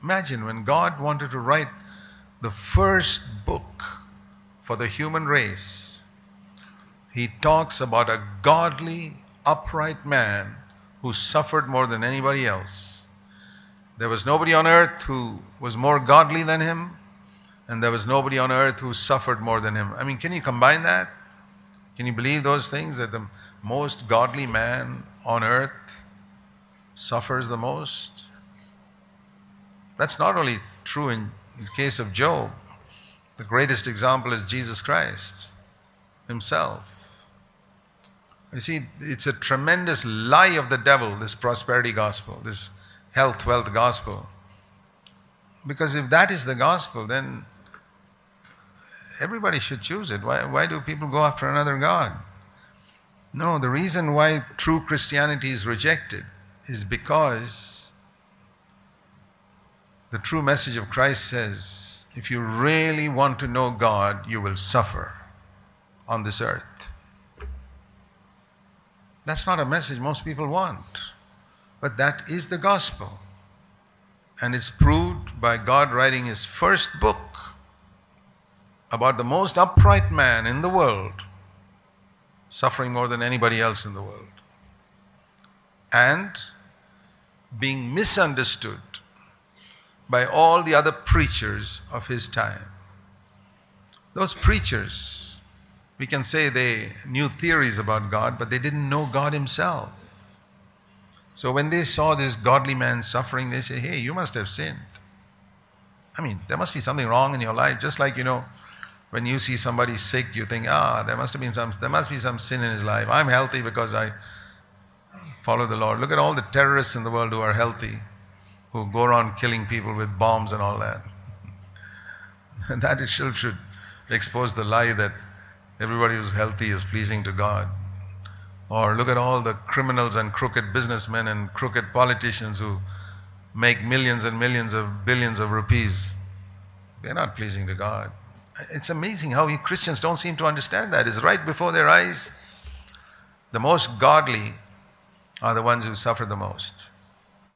Imagine when God wanted to write the first book for the human race, He talks about a godly, upright man who suffered more than anybody else. There was nobody on earth who was more godly than him, and there was nobody on earth who suffered more than him. I mean, can you combine that? Can you believe those things, that the most godly man on earth suffers the most? That's not only true in the case of Job. The greatest example is Jesus Christ Himself. You see, it's a tremendous lie of the devil, this prosperity gospel, this health, wealth gospel. Because if that is the gospel, then everybody should choose it. Why do people go after another God? No, the reason why true Christianity is rejected is because the true message of Christ says, if you really want to know God, you will suffer on this earth. That's not a message most people want, but that is the gospel. And it's proved by God writing His first book about the most upright man in the world, suffering more than anybody else in the world, and being misunderstood by all the other preachers of his time. Those preachers, we can say they knew theories about God, but they didn't know God Himself. So when they saw this godly man suffering, they say, hey, you must have sinned. I mean, there must be something wrong in your life. Just like, when you see somebody sick, you think, there must be some sin in his life. I'm healthy because I follow the Lord. Look at all the terrorists in the world who are healthy, who go around killing people with bombs and all that. And that itself should expose the lie that everybody who's healthy is pleasing to God. Or look at all the criminals and crooked businessmen and crooked politicians who make millions and millions of billions of rupees. They're not pleasing to God. It's amazing how Christians don't seem to understand that. It's right before their eyes. The most godly are the ones who suffer the most.